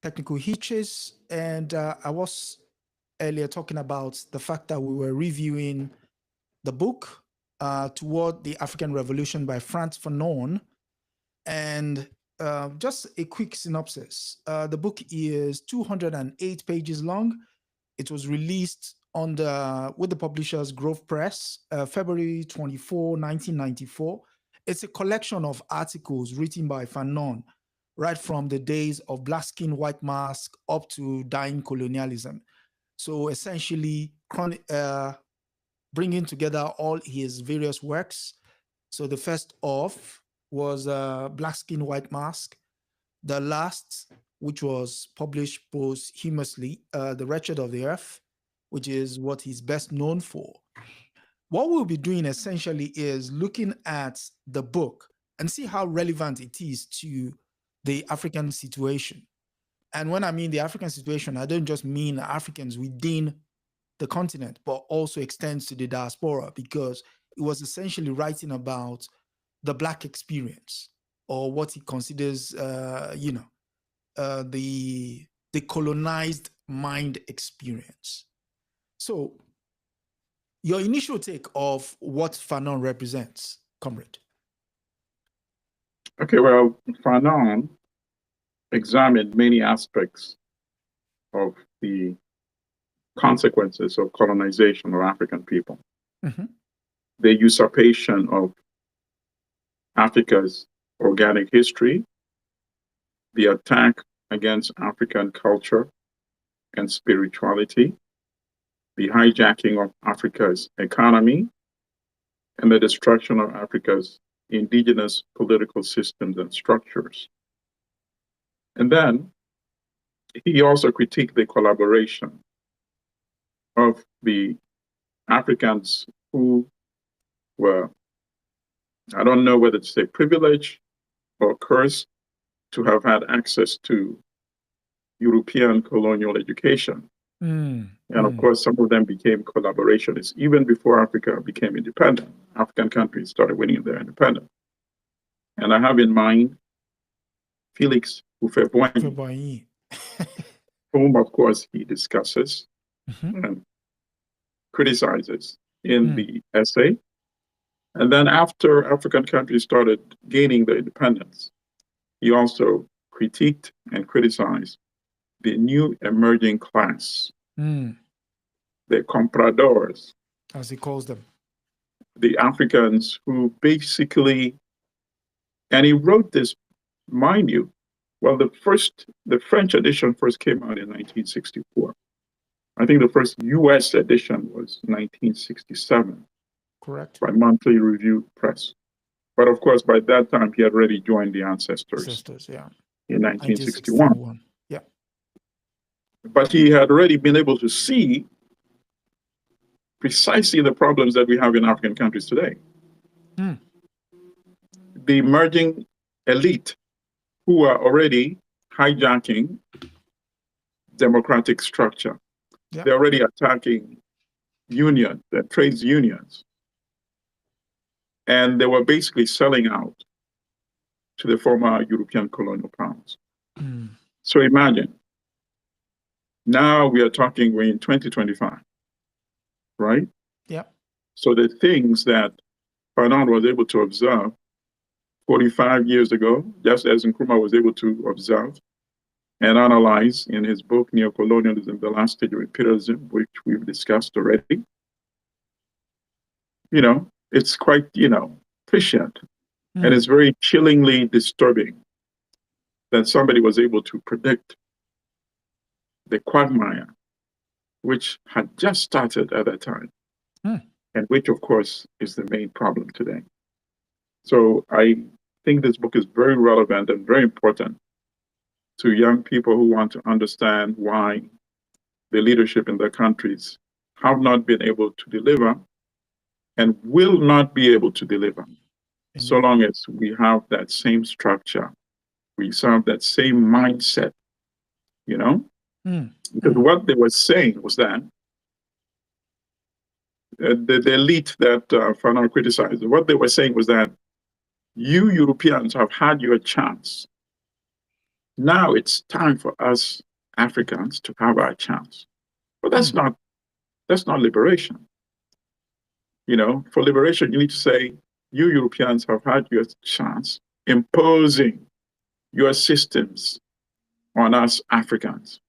technical hitches, and I was earlier talking about the fact that we were reviewing the book Toward the African Revolution by Frantz Fanon. And just a quick synopsis. The book is 208 pages long. It was released with the publishers Grove Press, February 24, 1994. It's a collection of articles written by Fanon, right from the days of Black Skin, White Mask up to Dying Colonialism. So essentially, bringing together all his various works. So the first of was Black Skin, White Mask. The last, which was published posthumously, The Wretched of the Earth, which is what he's best known for. What we'll be doing essentially is looking at the book and see how relevant it is to the African situation. And when I mean the African situation, I don't just mean Africans within the continent, but also extends to the diaspora, because it was essentially writing about the Black experience, or what he considers, the colonized mind experience. So, your initial take of what Fanon represents, comrade? Okay, well, Fanon examined many aspects of the consequences of colonization of African people. Mm-hmm. The usurpation of Africa's organic history, the attack against African culture and spirituality, the hijacking of Africa's economy, and the destruction of Africa's indigenous political systems and structures. And then he also critiqued the collaboration of the Africans who were, I don't know whether to say privileged or cursed, to have had access to European colonial education. And of course, some of them became collaborationists even before Africa became independent. African countries started winning their independence. And I have in mind Felix Houphouët-Boigny, whom, of course, he discusses and criticizes in the essay. And then after African countries started gaining their independence, he also critiqued and criticized the new emerging class, the compradors, as he calls them, the Africans who basically, and he wrote this, mind you, well, the French edition first came out in 1964. I think the first US edition was 1967. Correct. By Monthly Review Press. But of course, by that time, he had already joined the Ancestors yeah. in 1961. Yeah. But he had already been able to see precisely the problems that we have in African countries today. The emerging elite who are already hijacking democratic structure. Yeah. They're already attacking trades unions. And they were basically selling out to the former European colonial powers. So imagine, now we're in 2025, right? Yeah. So the things that Fanon was able to observe 45 years ago, just as Nkrumah was able to observe and analyze in his book, Neocolonialism, The Last Stage of Imperialism, which we've discussed already, it's quite, prescient. And it's very chillingly disturbing that somebody was able to predict the quagmire, which had just started at that time, and which, of course, is the main problem today. So I think this book is very relevant and very important to young people who want to understand why the leadership in their countries have not been able to deliver and will not be able to deliver so long as we have that same structure, we have that same mindset, Because what they were saying was that the elite that Fanon criticized, what they were saying was that you Europeans have had your chance Now it's time for us Africans to have our chance. But that's not liberation. For liberation, you need to say, you Europeans have had your chance imposing your systems on us Africans.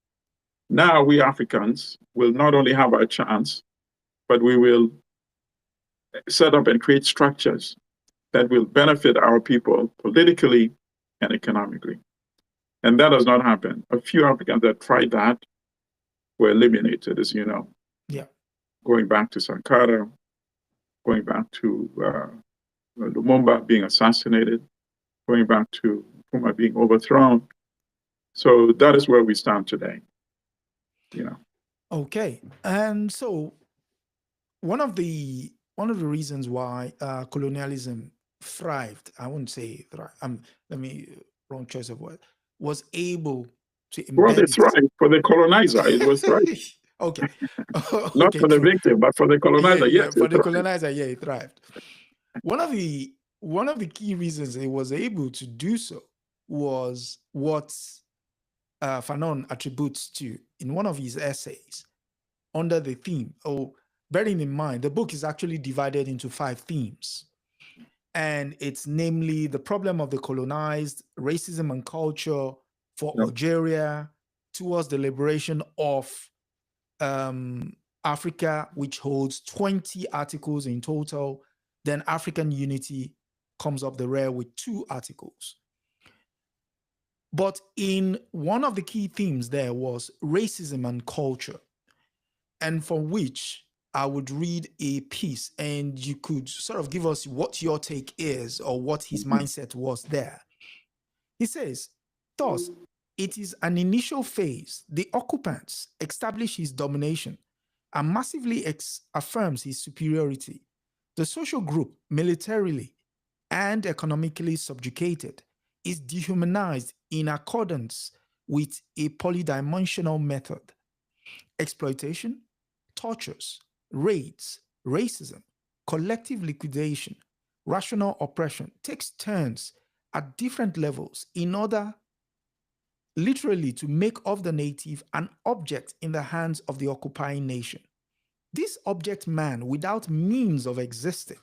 Now we Africans will not only have our chance, but we will set up and create structures that will benefit our people politically and economically. And that does not happen. A few Africans that tried that were eliminated, as you know. Yeah. Going back to Sankara, going back to Lumumba being assassinated, going back to Nkrumah being overthrown. So that is where we stand today. Okay. And so one of the reasons why colonialism thrived, I wouldn't say wrong choice of word, was able to embed. Well, it's right for the colonizer. It was right. Okay. Not for the victim, but for the colonizer. Yeah, yes, for the colonizer, yeah, it thrived. One of the key reasons it was able to do so was what Fanon attributes to in one of his essays under the theme. Bearing in mind, the book is actually divided into 5 themes. And it's namely the problem of the colonized, racism and culture for Algeria, towards the liberation of Africa, which holds 20 articles in total. Then African unity comes up the rear with 2 articles. But in one of the key themes there was racism and culture, and for which I would read a piece and you could sort of give us what your take is or what his mindset was there. He says, thus, it is an initial phase. The occupants establish his domination and massively affirms his superiority. The social group, militarily and economically subjugated, is dehumanized in accordance with a polydimensional method. Exploitation, tortures, raids, racism, collective liquidation, rational oppression takes turns at different levels in order literally to make of the native an object in the hands of the occupying nation. This object man, without means of existing,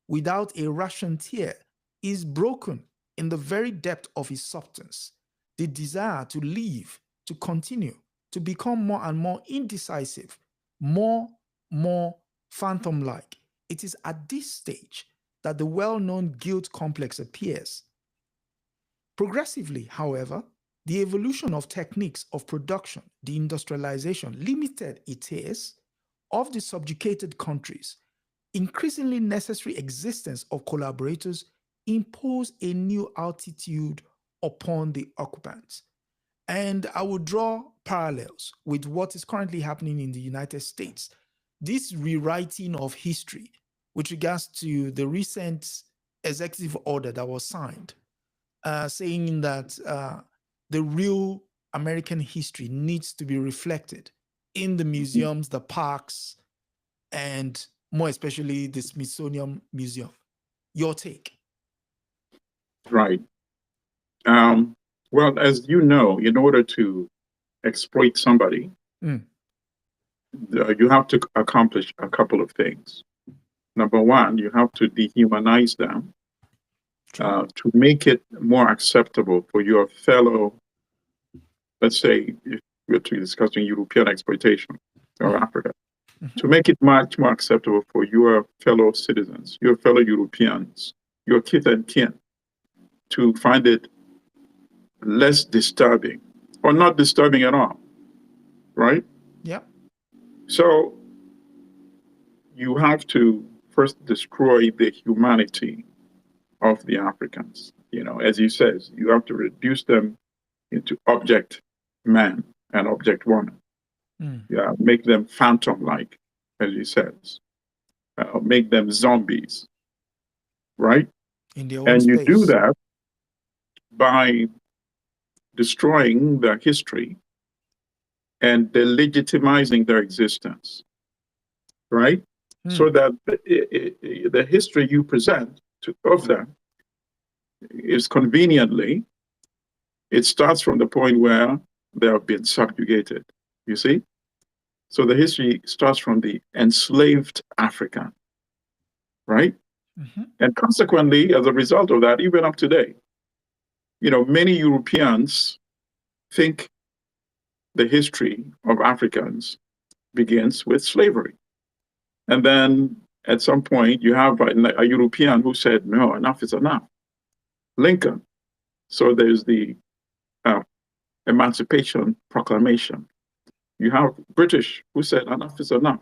without a rationteer, is broken in the very depth of his substance. The desire to live, to continue, to become more and more indecisive, more phantom-like. It is at this stage that the well-known guilt complex appears. Progressively, however, the evolution of techniques of production, the industrialization, limited it is of the subjugated countries. Increasingly necessary existence of collaborators impose a new altitude upon the occupants. And I would draw parallels with what is currently happening in the United States. This rewriting of history with regards to the recent executive order that was signed, saying that the real American history needs to be reflected in the museums, the parks, and more especially the Smithsonian Museum. Your take? Right. Well, as you know, in order to exploit somebody, you have to accomplish a couple of things. Number one, you have to dehumanize them to make it more acceptable for your fellow, let's say, if we're discussing European exploitation or Africa, to make it much more acceptable for your fellow citizens, your fellow Europeans, your kith and kin, to find it less disturbing or not disturbing at all, right? Yeah. So you have to first destroy the humanity of the Africans. As he says, you have to reduce them into object man and object woman. Yeah, make them phantom-like, as he says. Make them zombies, right? In their own and space. You do that by destroying their history and delegitimizing their existence, right? So that the history you present of them is conveniently it starts from the point where they have been subjugated. You see? So the history starts from the enslaved African, right? Mm-hmm. And consequently, as a result of that, even up today, many Europeans think the history of Africans begins with slavery. And then at some point, you have a European who said, no, enough is enough. Lincoln. So there's the uh, Emancipation Proclamation. You have British who said, enough is enough.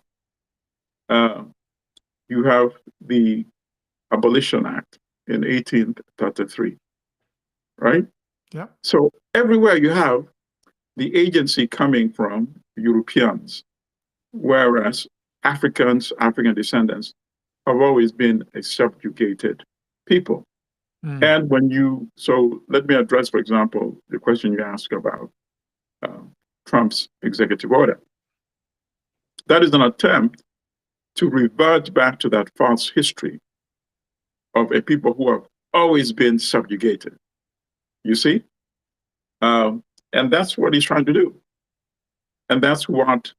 You have the Abolition Act in 1833, right? Yeah. So everywhere you have the agency coming from Europeans, whereas African descendants, have always been a subjugated people. And so let me address, for example, the question you asked about Trump's executive order. That is an attempt to revert back to that false history of a people who have always been subjugated. You see? And that's what he's trying to do. And that's what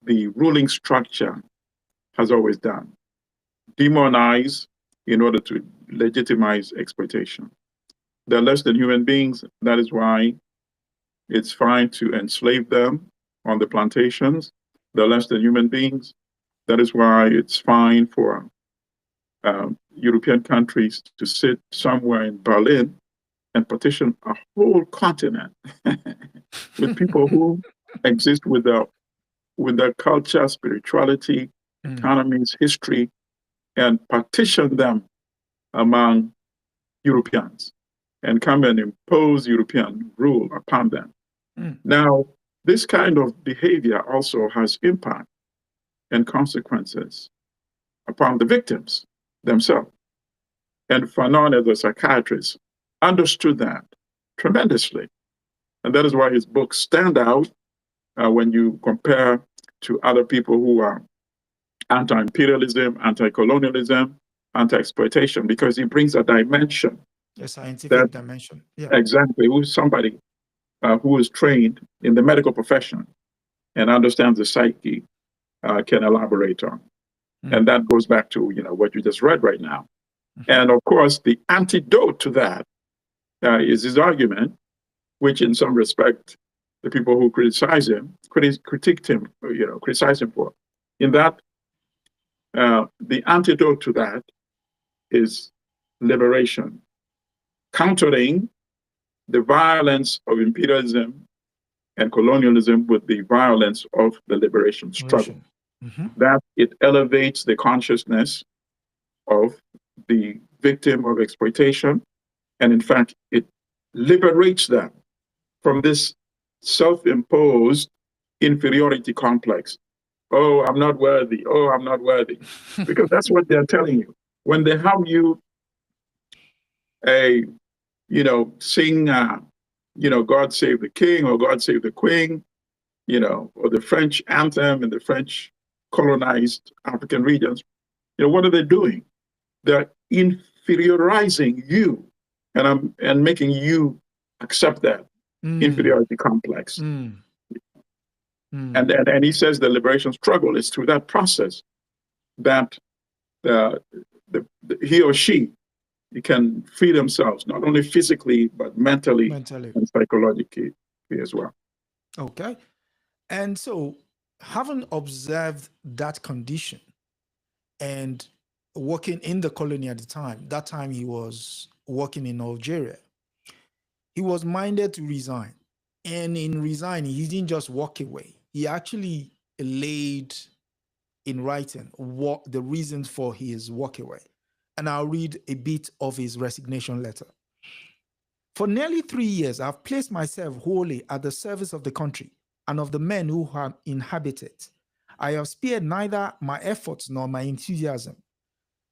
the ruling structure has always done. Demonize in order to legitimize exploitation. They're less than human beings. That is why it's fine to enslave them on the plantations. They're less than human beings. That is why it's fine for European countries to sit somewhere in Berlin and partition a whole continent with people who exist with their culture, spirituality, economies, history, and partition them among Europeans and come and impose European rule upon them. Now, this kind of behavior also has impact and consequences upon the victims themselves. And Fanon, as a psychiatrist, understood that tremendously. And that is why his books stand out when you compare to other people who are anti-imperialism, anti-colonialism, anti-exploitation, because he brings a dimension. A scientific dimension. Yeah. Exactly. Who's somebody who is trained in the medical profession and understands the psyche can elaborate on. And that goes back to what you just read right now. And of course, the antidote to that is his argument, which in some respect, the people who criticize him, critiqued him, criticize him for. In that, the antidote to that is liberation, countering the violence of imperialism and colonialism with the violence of the liberation struggle. That it elevates the consciousness of the victim of exploitation, and in fact, it liberates them from this self-imposed inferiority complex. Oh, I'm not worthy. Oh, I'm not worthy. Because that's what they're telling you. When they have you sing, God Save the King or God Save the Queen, or the French anthem in the French colonized African regions, what are they doing? They're inferiorizing you and making you accept that inferiority complex. And he says the liberation struggle is through that process that he or she can free themselves, not only physically, but mentally. And psychologically as well. Okay. And so, having observed that condition and working in the colony at the time, that time he was working in Algeria, he was minded to resign. And in resigning, he didn't just walk away. He actually laid in writing what the reasons for his walk away. And I'll read a bit of his resignation letter. For nearly 3 years, I've placed myself wholly at the service of the country and of the men who have inhabited it. I have spared neither my efforts nor my enthusiasm.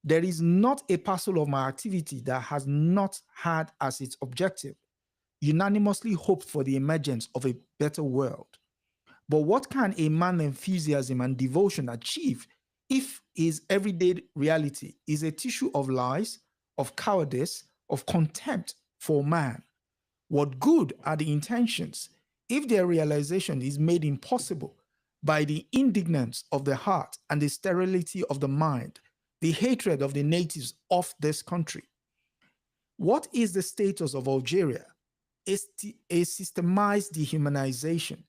There is not a parcel of my activity that has not had as its objective unanimously hoped for the emergence of a better world. But what can a man's enthusiasm and devotion achieve if his everyday reality is a tissue of lies, of cowardice, of contempt for man? What good are the intentions if their realization is made impossible by the indignance of the heart and the sterility of the mind, the hatred of the natives of this country? What is the status of Algeria? A systemized dehumanization.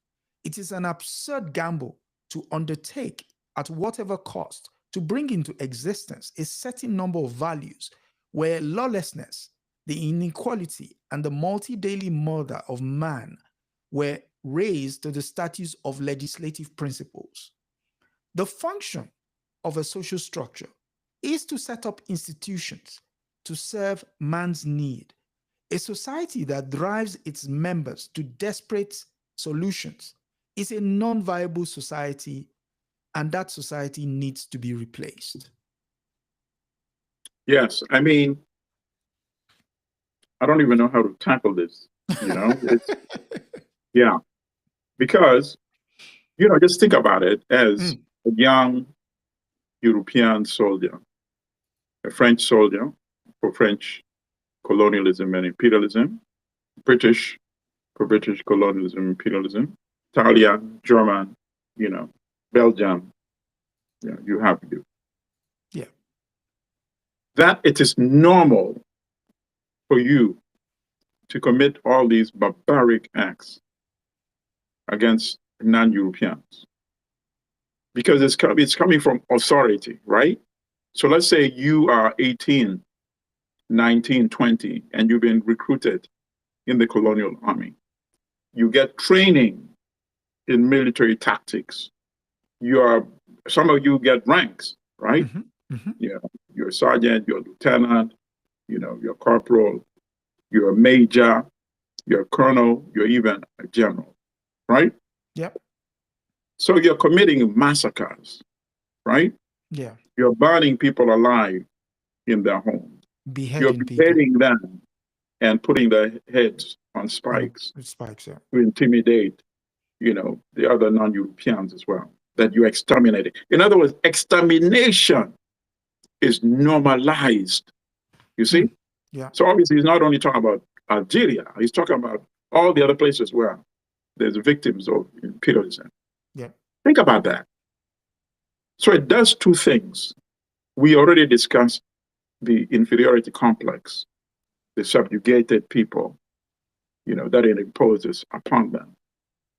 It is an absurd gamble to undertake at whatever cost to bring into existence a certain number of values where lawlessness, the inequality, and the multi-daily murder of man were raised to the status of legislative principles. The function of a social structure is to set up institutions to serve man's need. A society that drives its members to desperate solutions is a non-viable society, and that society needs to be replaced. Yes, I mean, I don't even know how to tackle this. Yeah, because just think about it as a young European soldier, a French soldier for French colonialism and imperialism, British for British colonialism and imperialism, Italian, German, Belgium, you have you. Yeah. That it is normal for you to commit all these barbaric acts against non-Europeans because it's coming from authority, right? So let's say you are 18, 19, 20, and you've been recruited in the colonial army. You get training in military tactics. Some of you get ranks, right? Mm-hmm. Mm-hmm. Yeah, you're a sergeant, you're a lieutenant, you're a corporal, you're a major, you're a colonel, you're even a general, right? Yep. So you're committing massacres, right? Yeah. You're burning people alive in their homes. You're Beheading people. beheading them and putting their heads on spikes Spikes, yeah. to intimidate, the other non-Europeans as well, that you exterminated. In other words, extermination is normalized, you see? Yeah. So obviously he's not only talking about Algeria, he's talking about all the other places where there's victims of imperialism. Yeah. Think about that. So it does two things. We already discussed the inferiority complex, the subjugated people, that it imposes upon them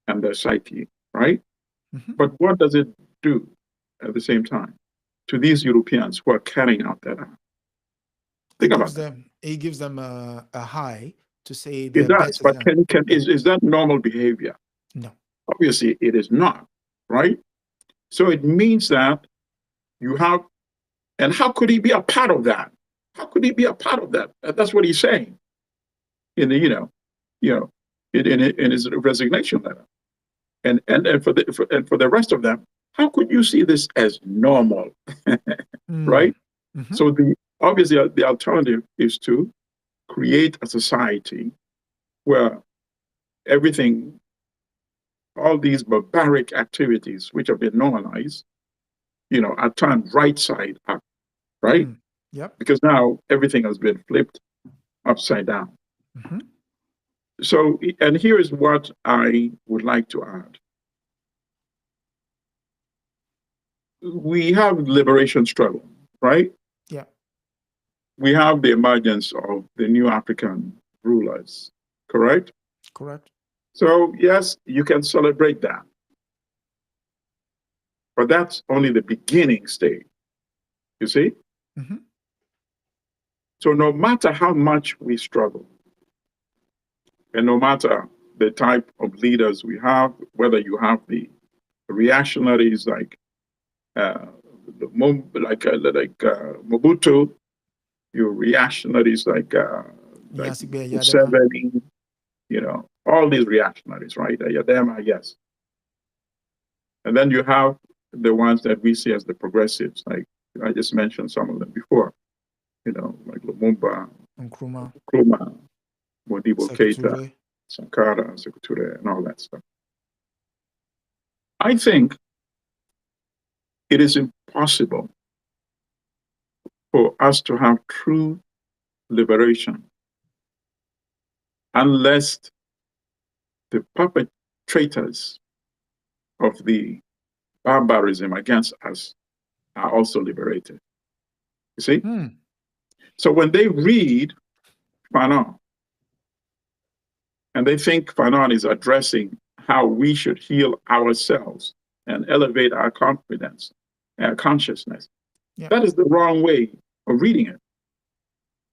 and their psyche, right? Mm-hmm. But what does it do at the same time to these Europeans who are carrying out that act? Think about that. It gives them a high to say It they're does, better but than. is that normal behavior? No. Obviously, it is not, right? So it means that you have, and how could he be a part of that? How could he be a part of that? That's what he's saying in the, in his resignation letter. And for the rest of them, how could you see this as normal, right? Mm-hmm. So obviously the alternative is to create a society where everything, all these barbaric activities which have been normalized, are turned right side up, right? Yep. Because now everything has been flipped upside down. Mm-hmm. So, and here is what I would like to add. We have liberation struggle, right? Yeah. We have the emergence of the new African rulers, correct? Correct. So, yes, you can celebrate that. But that's only the beginning stage, you see? Mm-hmm. So no matter how much we struggle, and no matter the type of leaders we have, whether you have the reactionaries like Mobutu, your reactionaries like Museveni, all these reactionaries, right? Yadema, yes. And then you have the ones that we see as the progressives, like I just mentioned some of them before, like Lumumba, Nkrumah, Modibo Keita, Sankara, Sekou and all that stuff. I think it is impossible for us to have true liberation unless the perpetrators of the barbarism against us are also liberated. You see? So when they read Fanon, and they think Fanon is addressing how we should heal ourselves and elevate our confidence, our consciousness, that is the wrong way of reading it.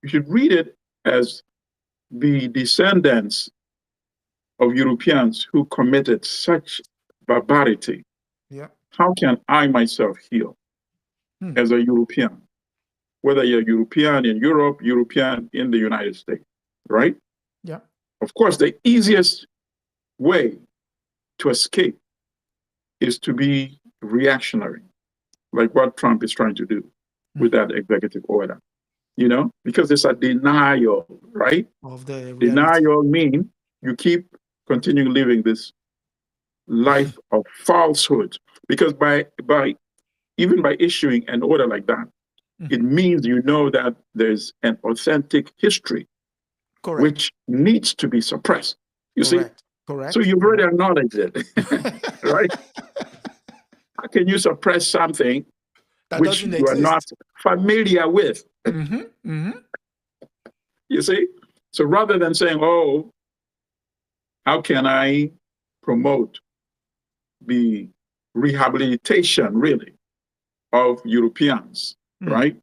You should read it as the descendants of Europeans who committed such barbarity. How can I myself heal as a European? Whether you're European in Europe, European in the United States, right? Yeah. Of course, the easiest way to escape is to be reactionary, like what Trump is trying to do with that executive order, you know, because it's a denial, right? Of the reality. Denial means you keep continuing living this life of falsehood, because even by issuing an order like that, it means you know that there's an authentic history which needs to be suppressed. You see? Correct. So you've already acknowledged it, right? How can you suppress something that which doesn't you exist. are not familiar with? You see? So rather than saying, oh, how can I promote the rehabilitation, really, of Europeans, right?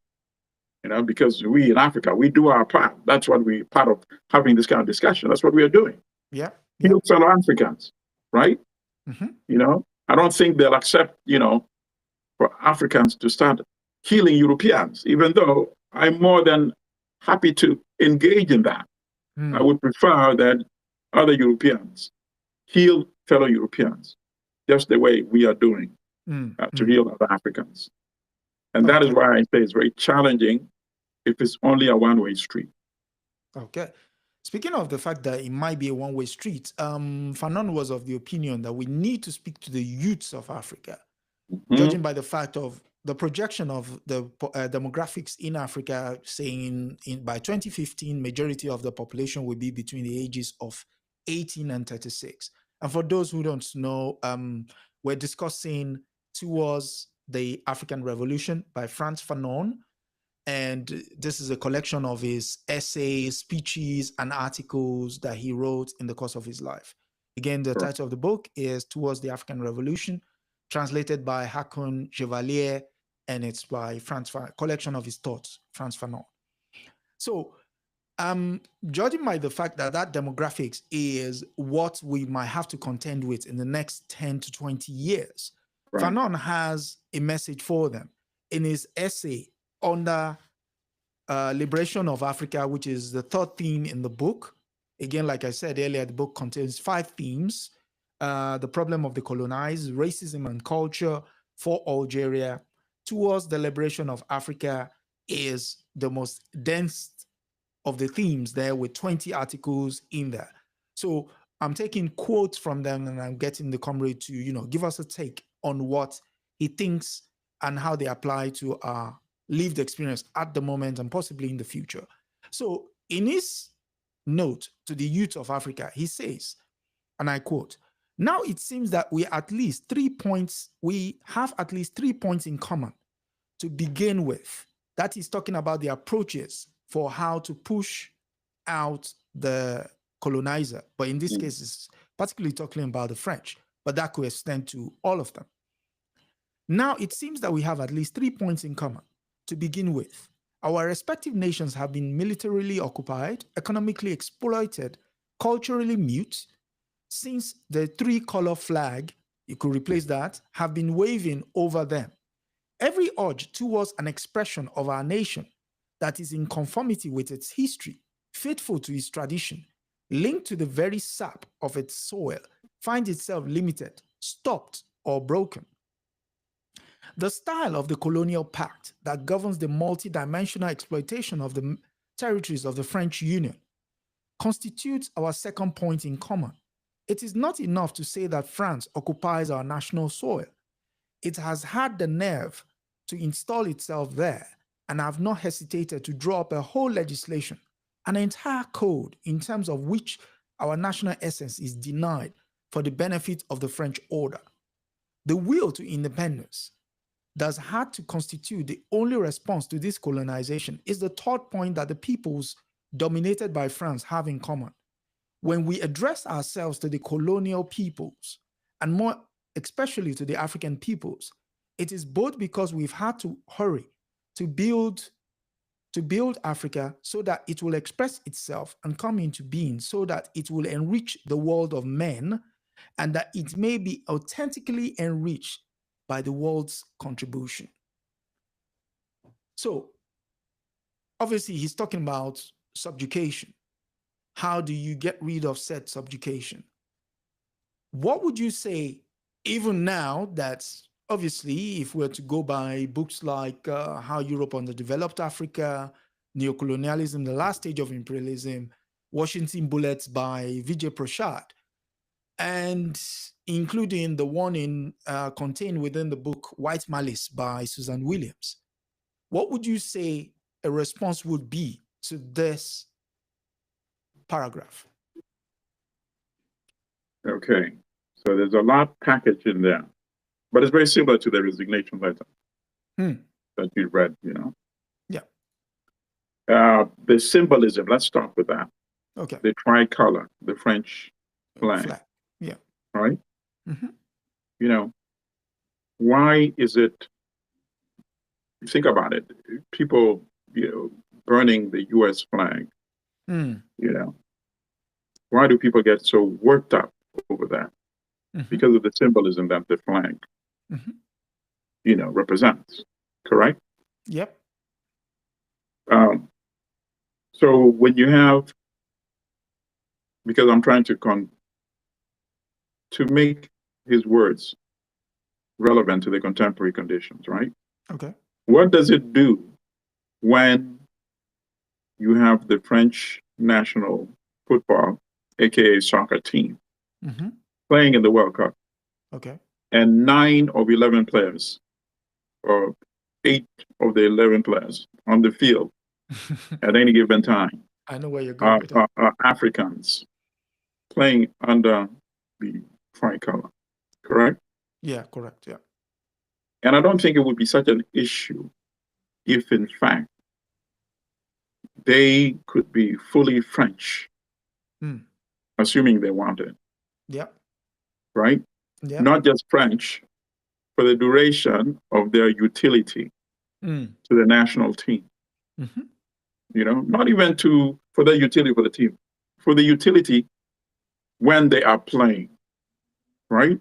You know, because we in Africa, we do our part. That's what we part of having this kind of discussion. That's what we are doing. Heal fellow Africans, right? You know, I don't think they'll accept, you know, for Africans to start healing Europeans, even though I'm more than happy to engage in that. I would prefer that other Europeans heal fellow Europeans, just the way we are doing to heal other Africans. And that is why I say it's very challenging if it's only a one-way street. Okay. Speaking of the fact that it might be a one-way street, Fanon was of the opinion that we need to speak to the youths of Africa, judging by the fact of the projection of the demographics in Africa, saying by 2015, majority of the population will be between the ages of 18 and 36. And for those who don't know, we're discussing Towards the African Revolution by Frantz Fanon. And this is a collection of his essays, speeches, and articles that he wrote in the course of his life. Again, the title of the book is Towards the African Revolution, translated by Hakon Chevalier, and it's by Frantz Fanon, collection of his thoughts, Frantz Fanon. So, judging by the fact that that demographics is what we might have to contend with in the next 10 to 20 years, Fanon has a message for them. In his essay under Liberation of Africa, which is the third theme in the book. Again, like I said earlier, the book contains 5 themes. The problem of the colonized, racism and culture for Algeria, Towards the Liberation of Africa is the most dense of the themes there, with 20 articles in there. So I'm taking quotes from them and I'm getting the comrade to, you know, give us a take on what he thinks and how they apply to our lived experience at the moment and possibly in the future. So in his note to the youth of Africa, he says, and I quote, "Now it seems that we have at least 3 points in common to begin with." That is talking about the approaches for how to push out the colonizer. But in this case, it's particularly talking about the French, but that could extend to all of them. Now it seems that we have at least 3 points in common. To begin with, our respective nations have been militarily occupied, economically exploited, culturally mute, since the 3-color flag, you could replace that, have been waving over them. Every urge towards an expression of our nation that is in conformity with its history, faithful to its tradition, linked to the very sap of its soil, finds itself limited, stopped, or broken. The style of the colonial pact that governs the multidimensional exploitation of the territories of the French Union constitutes our second point in common. It is not enough to say that France occupies our national soil. It has had the nerve to install itself there and have not hesitated to draw up a whole legislation an entire code in terms of which our national essence is denied for the benefit of the French order. The will to independence that's had to constitute the only response to this colonization is the third point that the peoples dominated by France have in common. When we address ourselves to the colonial peoples, and more especially to the African peoples, it is both because we've had to hurry to build Africa so that it will express itself and come into being, so that it will enrich the world of men, and that it may be authentically enriched by the world's contribution. So, obviously, he's talking about subjugation. How do you get rid of said subjugation? What would you say, even now, that obviously, if we're to go by books like How Europe Underdeveloped Africa, Neocolonialism, The Last Stage of Imperialism, Washington Bullets by Vijay Prashad, and including the one contained within the book White Malice by Susan Williams, what would you say a response would be to this paragraph? Okay, so there's a lot packaged in there, but it's very similar to the resignation letter that you read, you know. Yeah. The symbolism, let's start with that. Okay. The tricolor, the French flag. Yeah. Right? You know, why is it, think about it, people, you know, burning the US flag, you know, why do people get so worked up over that? Because of the symbolism that the flag, you know, represents, correct? Yep. So when you have, because I'm trying to make his words relevant to the contemporary conditions, right? Okay. What does it do when you have the French national football, aka soccer team, playing in the World Cup? Okay. And 9 of 11 players, or 8 of the 11 players on the field at any given time, I know where you're going with that. are Africans playing under the tricolor, correct? Yeah, correct. Yeah. And I don't think it would be such an issue if, in fact, they could be fully French, assuming they wanted. Yeah. Right? Yeah. Not just French for the duration of their utility to the national team. You know, not even for the utility for the team, for the utility when they are playing, right?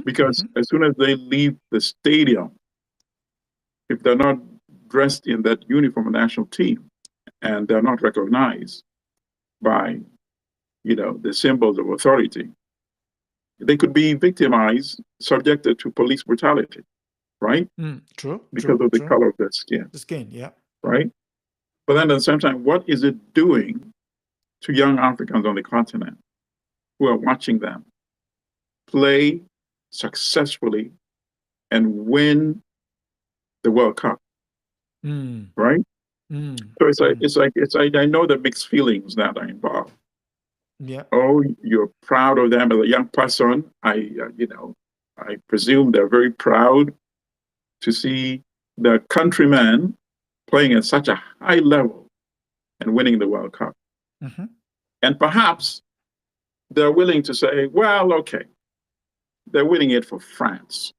Because as soon as they leave the stadium, if they're not dressed in that uniform of national team and they're not recognized by, you know, the symbols of authority, they could be victimized, subjected to police brutality, right? True. Because of the color of their skin. The skin, yeah. Right? But then at the same time, what is it doing to young Africans on the continent who are watching them play successfully and win the World Cup? Right? So it's like I know the mixed feelings that are involved. Yeah. Oh, you're proud of them as a young person. I presume they're very proud to see their countrymen playing at such a high level and winning the World Cup. And perhaps they're willing to say, well, okay, they're winning it for France,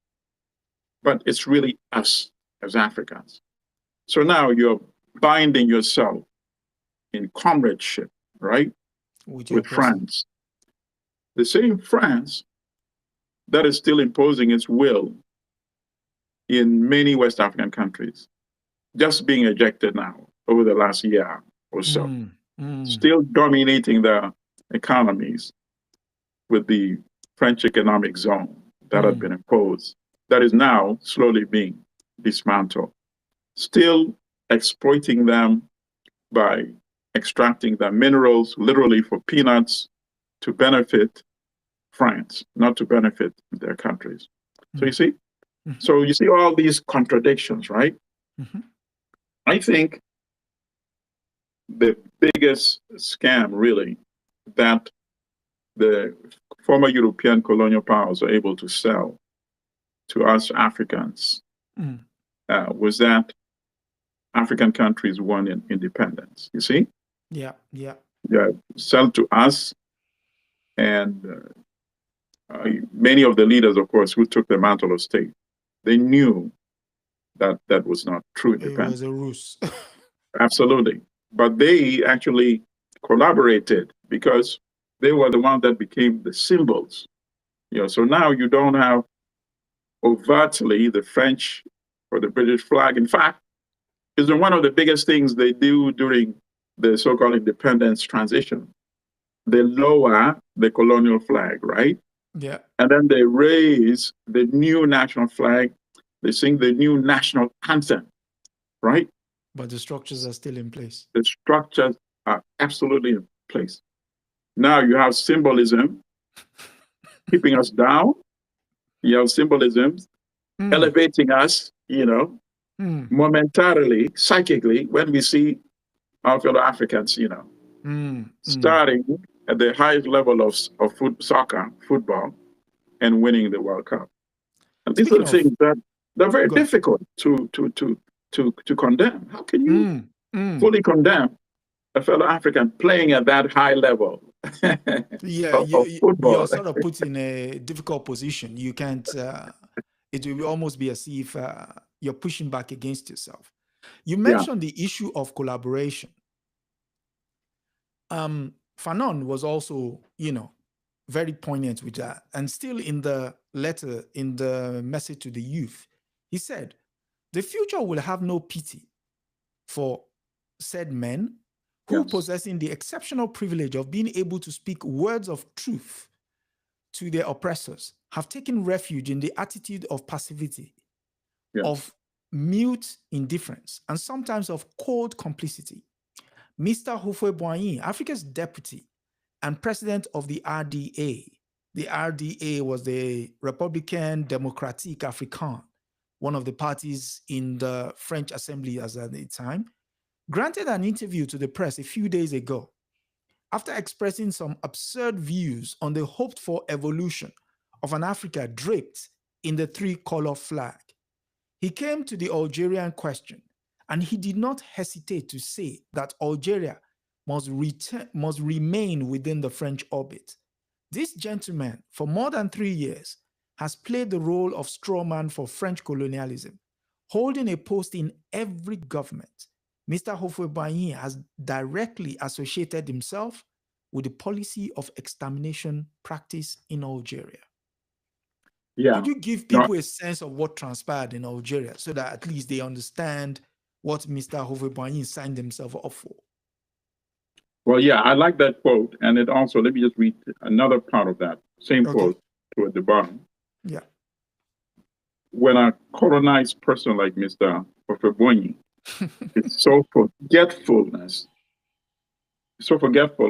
but it's really us as Africans. So now you're binding yourself in comradeship, right? With France. The same France that is still imposing its will in many West African countries, just being ejected now over the last year or so, still dominating their economies with the French economic zone that had been imposed, that is now slowly being dismantled, still exploiting them by extracting their minerals, literally for peanuts, to benefit France, not to benefit their countries. So you see? So you see all these contradictions, right? I think the biggest scam, really, that the former European colonial powers were able to sell to us Africans was that African countries won in independence. You see? Yeah, yeah. Yeah, sell to us, and many of the leaders, of course, who took the mantle of state, they knew that that was not true It independence. was a ruse. Absolutely. But they actually collaborated because they were the ones that became the symbols. So now you don't have overtly the French or the British flag. In fact, it's one of the biggest things they do during the so-called independence transition. They lower the colonial flag, right? Yeah. And then they raise the new national flag. They sing the new national anthem, right? But the structures are still in place. The structures are absolutely in place. Now you have symbolism keeping us down. You have symbolism elevating us, momentarily, psychically, when we see our fellow Africans, starting at the highest level of soccer, football, and winning the World Cup. And these are the things that they're very difficult to condemn. How can you fully condemn a fellow African playing at that high level of football? You're sort of put in a difficult position. You can't, it will almost be as if you're pushing back against yourself. You mentioned the issue of collaboration. Fanon was also, very poignant with that. And still in the letter, in the message to the youth, he said, the future will have no pity for said men who possessing the exceptional privilege of being able to speak words of truth to their oppressors have taken refuge in the attitude of passivity, of mute indifference, and sometimes of cold complicity. Mr. Houphouët-Boigny, Africa's deputy and president of the RDA. The RDA was the Républicain Démocratique Africain, one of the parties in the French Assembly at the time, granted an interview to the press a few days ago after expressing some absurd views on the hoped-for evolution of an Africa draped in the three-color flag. He came to the Algerian question, and he did not hesitate to say that Algeria must remain within the French orbit. This gentleman, for more than 3 years, has played the role of strawman for French colonialism, holding a post in every government. Mr. Houphouët-Boigny has directly associated himself with the policy of extermination practice in Algeria. Yeah. Could you give people a sense of what transpired in Algeria so that at least they understand what Mr. Houphouët-Boigny signed himself up for? Well, yeah, I like that quote. And it also, let me just read another part of that same quote toward the bottom. Yeah. When a colonized person like Mr. Houphouët-Boigny is so forgetful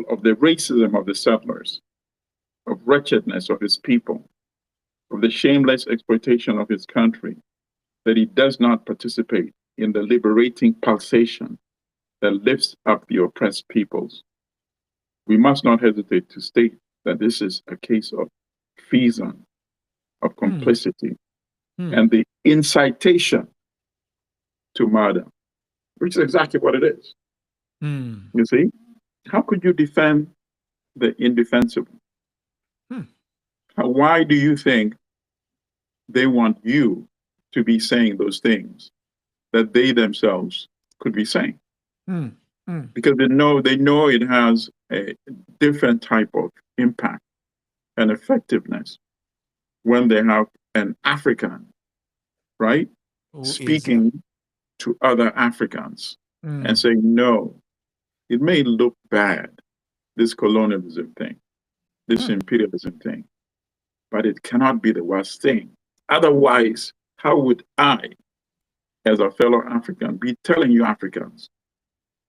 of the racism of the settlers, of wretchedness of his people, of the shameless exploitation of his country, that he does not participate in the liberating pulsation that lifts up the oppressed peoples. We must not hesitate to state that this is a case of treason, of complicity, and the incitation to murder, which is exactly what it is. You see? How could you defend the indefensible? Why do you think they want you to be saying those things that they themselves could be saying? Because they know it has a different type of impact and effectiveness when they have an African, right, speaking to other Africans and saying, no, it may look bad, this colonialism thing, this imperialism thing, but it cannot be the worst thing. Otherwise, how would I, as a fellow African, be telling you Africans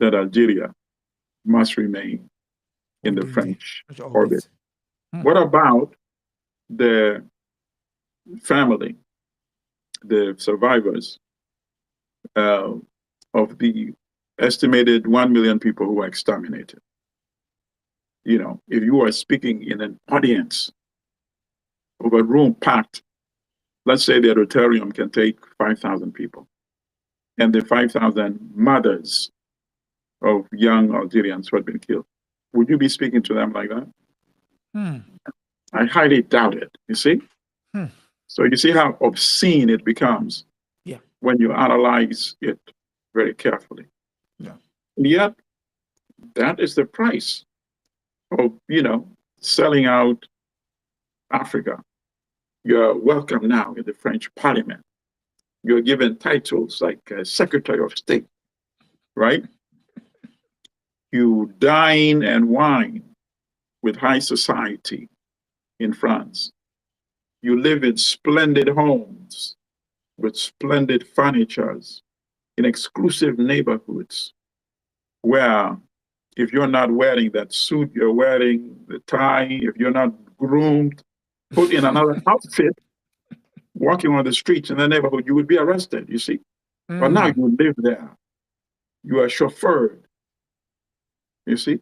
that Algeria must remain in the French orbit? What about the family, the survivors of the estimated 1 million people who were exterminated. You know, if you are speaking in an audience of a room packed, let's say the auditorium can take 5,000 people, and the 5,000 mothers of young Algerians who had been killed, would you be speaking to them like that? I highly doubt it, you see? So you see how obscene it becomes when you analyze it very carefully. And yet, that is the price of, you know, selling out Africa. You're welcome now in the French Parliament. You're given titles like Secretary of State, right? You dine and wine with high society in France. You live in splendid homes with splendid furnitures in exclusive neighborhoods where if you're not wearing that suit, you're wearing the tie, if you're not groomed, put in another outfit, walking on the streets in the neighborhood, you would be arrested, you see. But now you live there. You are chauffeured, you see.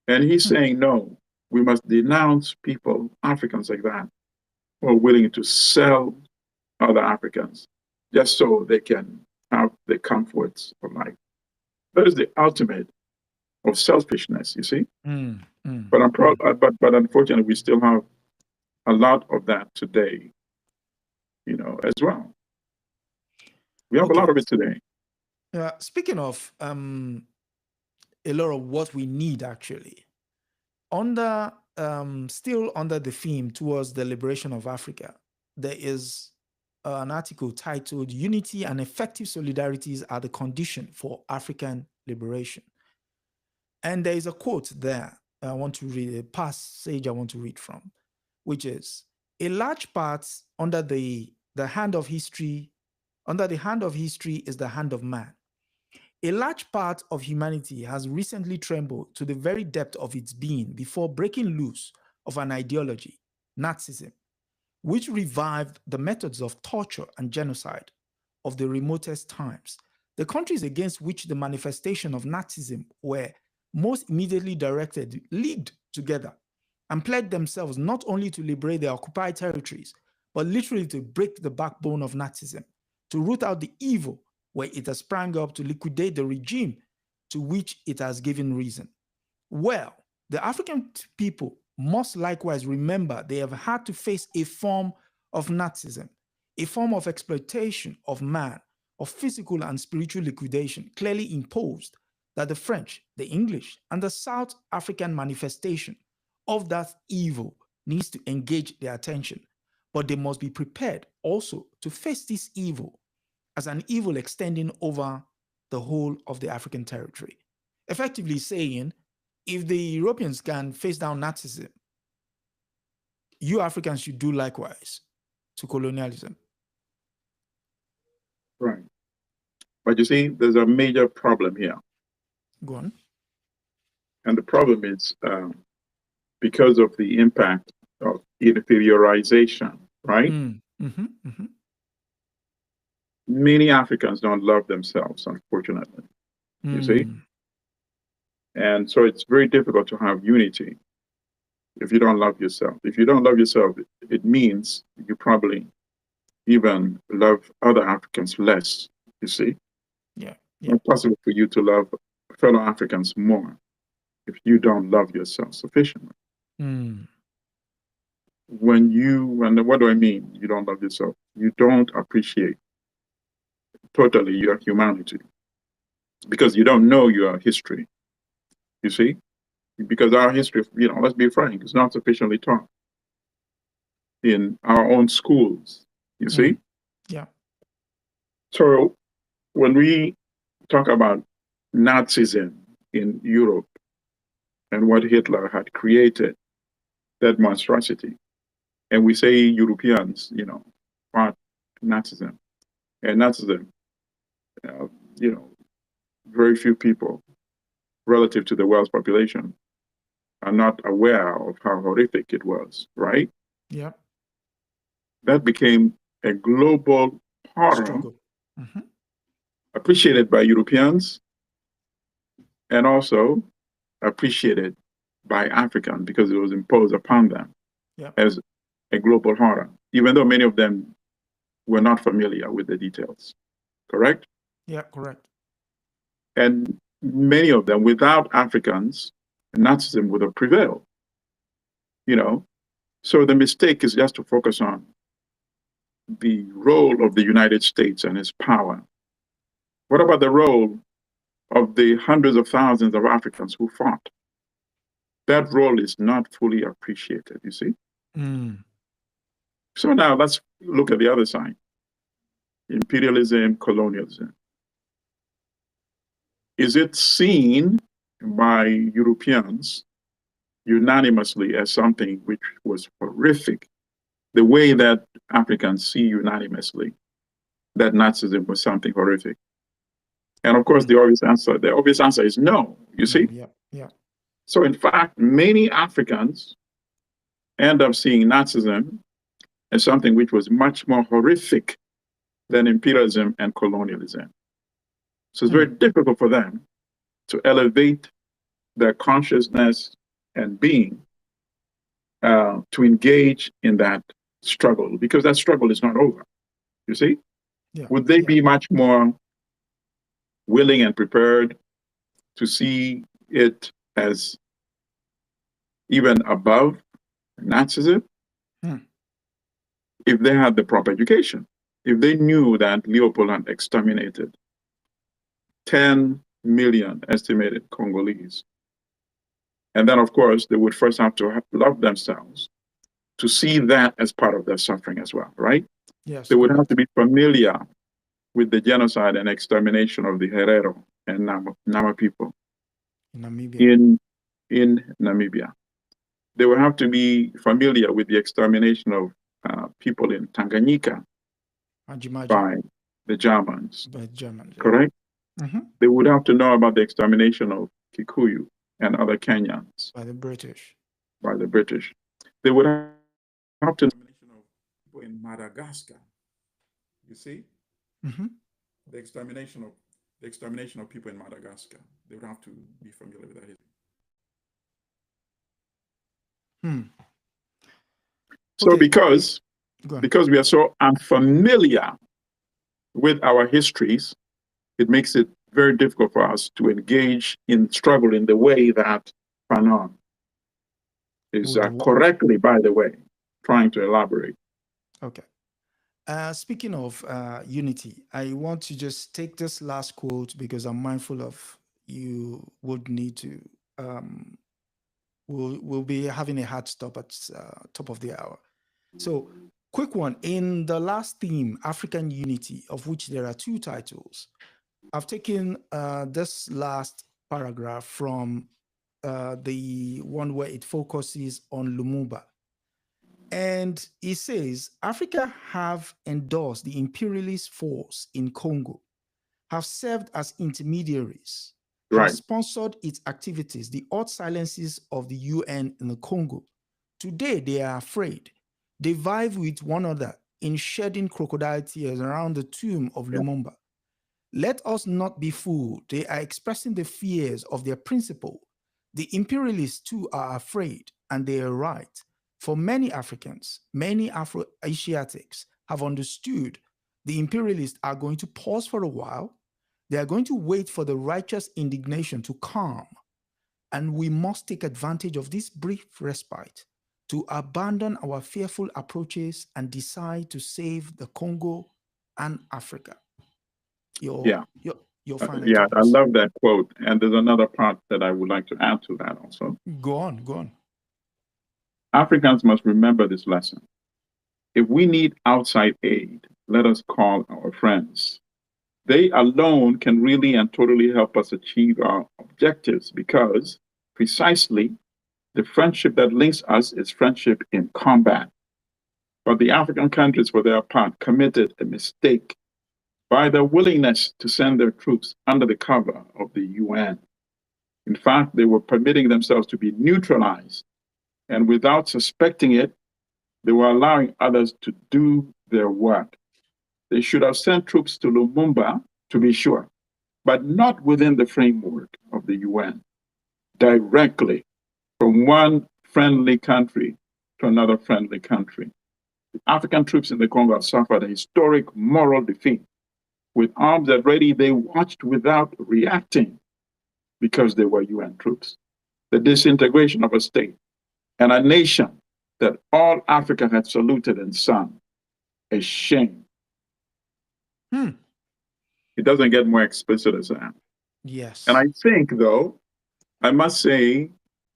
And he's saying, no, we must denounce people, Africans like that, who are willing to sell other Africans just so they can have the comforts of life. That is the ultimate of selfishness, you see. But unfortunately, we still have a lot of that today, you know, as well. We have a lot of it today. Speaking of a lot of what we need, actually, under still under the theme towards the liberation of Africa, there is an article titled "Unity and Effective Solidarities Are the Condition for African Liberation." And there is a quote there I want to read, a passage I want to read from, which is, a large part under the hand of history, under the hand of history is the hand of man. A large part of humanity has recently trembled to the very depth of its being before breaking loose of an ideology, Nazism, which revived the methods of torture and genocide of the remotest times. The countries against which the manifestation of Nazism were most immediately directed leagued together and pledged themselves not only to liberate their occupied territories, but literally to break the backbone of Nazism, to root out the evil where it has sprang up, to liquidate the regime to which it has given reason. Well, the African people must likewise remember they have had to face a form of Nazism, a form of exploitation of man, of physical and spiritual liquidation clearly imposed, that the French, the English, and the South African manifestation of that evil needs to engage their attention. But they must be prepared also to face this evil as an evil extending over the whole of the African territory. Effectively saying, if the Europeans can face down Nazism, you Africans should do likewise to colonialism. Right. But you see, there's a major problem here. Go on. And the problem is because of the impact of inferiorization, right? Many Africans don't love themselves, unfortunately. You see? And so it's very difficult to have unity if you don't love yourself. If you don't love yourself, it means you probably even love other Africans less, you see? It's not possible for you to love fellow Africans more if you don't love yourself sufficiently. When you, and what do I mean? You don't love yourself. You don't appreciate totally your humanity because you don't know your history. You see? Because our history, you know, let's be frank, is not sufficiently taught in our own schools. You see? So when we talk about Nazism in Europe and what Hitler had created, that monstrosity, and we say Europeans, you know, fought Nazism, and Nazism, you know, very few people relative to the world's population are not aware of how horrific it was, right? That became a global horror, appreciated by Europeans and also appreciated by Africans because it was imposed upon them as a global horror, even though many of them were not familiar with the details. Correct? Yeah, correct. And many of them, without Africans, Nazism would have prevailed. You know, so the mistake is just to focus on the role of the United States and its power. What about the role of the hundreds of thousands of Africans who fought? That role is not fully appreciated, you see? So now let's look at the other side. Imperialism, colonialism. Is it seen by Europeans unanimously as something which was horrific, the way that Africans see unanimously that Nazism was something horrific? And of course, the obvious answer is no, you see? Yeah. So in fact, many Africans end up seeing Nazism as something which was much more horrific than imperialism and colonialism. So it's very difficult for them to elevate their consciousness and being to engage in that struggle, because that struggle is not over, you see? Would they be much more willing and prepared to see it as even above Nazism if they had the proper education? If they knew that Leopold had exterminated 10 million estimated Congolese, and then of course they would first have to love themselves to see that as part of their suffering as well, right? Yes. They would have to be familiar with the genocide and extermination of the Herero and Nama people in Namibia. They would have to be familiar with the extermination of people in Tanganyika by the Germans. Correct? They would have to know about the extermination of Kikuyu and other Kenyans by the British. They would have to know of people in Madagascar. You see? The extermination of people in Madagascar. They would have to be familiar with that. So because we are so unfamiliar with our histories, it makes it very difficult for us to engage in struggle in the way that Fanon is correctly, by the way, trying to elaborate. Okay. Speaking of unity, I want to just take this last quote because I'm mindful of you would need to, we'll be having a hard stop at top of the hour. So quick one, in the last theme, African Unity, of which there are 2 titles, I've taken this last paragraph from the one where it focuses on Lumumba. And he says, Africa have endorsed the imperialist force in Congo, have served as intermediaries, have sponsored its activities, the odd silences of the UN in the Congo. Today, they are afraid. They vie with one another in shedding crocodile tears around the tomb of Lumumba. Let us not be fooled. They are expressing the fears of their principal. The imperialists too are afraid, and they are right. For many Africans, many Afro-Asiatics have understood the imperialists are going to pause for a while. They are going to wait for the righteous indignation to calm. And we must take advantage of this brief respite to abandon our fearful approaches and decide to save the Congo and Africa. Your final thoughts. I love that quote. And there's another part that I would like to add to that also. Go on. Africans must remember this lesson. If we need outside aid, let us call our friends. They alone can really and totally help us achieve our objectives because precisely the friendship that links us is friendship in combat. But the African countries, for their part, committed a mistake by their willingness to send their troops under the cover of the UN. In fact, they were permitting themselves to be neutralized, and without suspecting it, they were allowing others to do their work. They should have sent troops to Lumumba to be sure, but not within the framework of the UN, directly from one friendly country to another friendly country. The African troops in the Congo have suffered a historic moral defeat. With arms at ready, they watched without reacting because they were UN troops. The disintegration of a state and a nation that all Africa had saluted and sung, a shame. Hmm. It doesn't get more explicit as that. And Yes. I think, though, I must say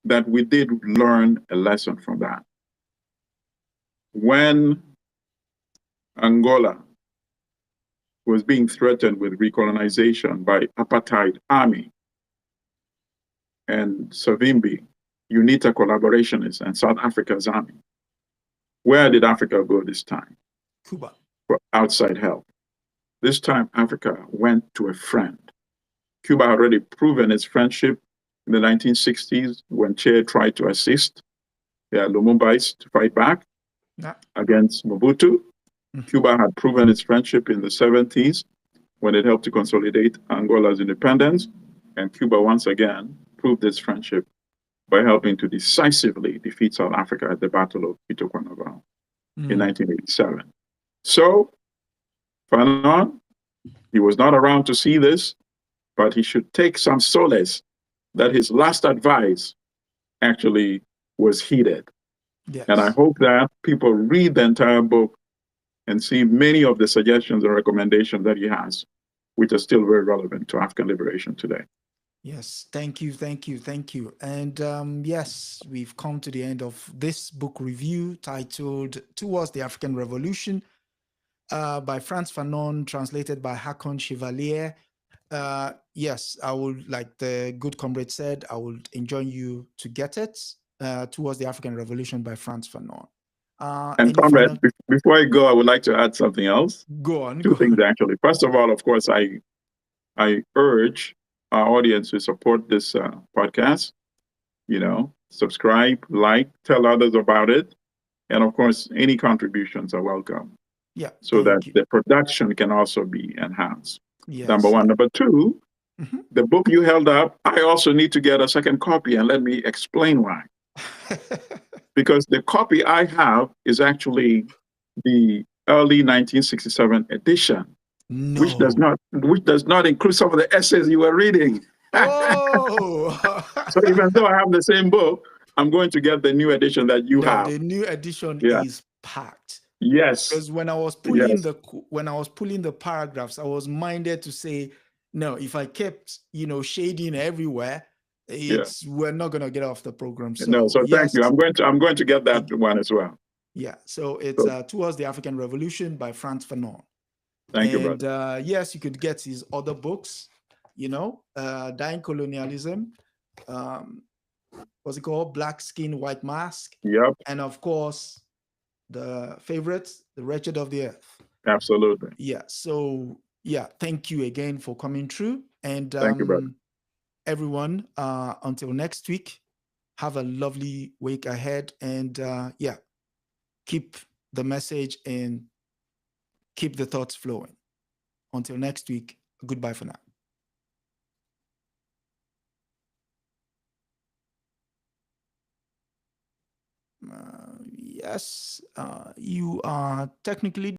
that we did learn a lesson from that. When Angola was being threatened with recolonization by apartheid army and Savimbi, UNITA collaborationists, and South Africa's army, where did Africa go this time? Cuba. For outside help. This time, Africa went to a friend. Cuba had already proven its friendship in the 1960s when Che tried to assist the Lumumbais to fight back against Mobutu. Cuba had proven its friendship in the 70s when it helped to consolidate Angola's independence. And Cuba once again proved its friendship by helping to decisively defeat South Africa at the Battle of Itokwanaval in 1987. So, Fanon, he was not around to see this, but he should take some solace that his last advice actually was heeded. Yes. And I hope that people read the entire book and see many of the suggestions and recommendations that he has, which are still very relevant to African liberation today. Yes, thank you, thank you, thank you. And yes, we've come to the end of this book review titled Towards the African Revolution by Frantz Fanon, translated by Hakon Chevalier. Yes, I would, like the good comrade said, I would enjoin you to get it, Towards the African Revolution by Frantz Fanon. And comrade, before I go, I would like to add something else. Go on. Two things, actually. First of all, of course, I urge our audience to support this podcast. You know, subscribe, like, tell others about it. And of course, any contributions are welcome. Yeah. So that the production can also be enhanced. Yes, number one. Number two, the book you held up, I also need to get a second copy, and let me explain why. Because the copy I have is actually the early 1967 edition, which does not include some of the essays you were reading. Oh. So even though I have the same book, I'm going to get the new edition that you have. The new edition is packed. Yes. Because when I was pulling the paragraphs, I was minded to say, no, if I kept, shading everywhere, we're not gonna get off the program. So no, so thank you. I'm going to get that one as well. Yeah. So it's Towards the African Revolution by Frantz Fanon. Thank you, brother. Yes, you could get his other books, Dying Colonialism, what's it called? Black Skin, White Mask. Yep. And of course, the favorite, The Wretched of the Earth. Absolutely. Yeah. So yeah, thank you again for coming through. And thank you, brother. Everyone, until next week, have a lovely week ahead. And keep the message and keep the thoughts flowing. Until next week, goodbye for now. Yes, you are technically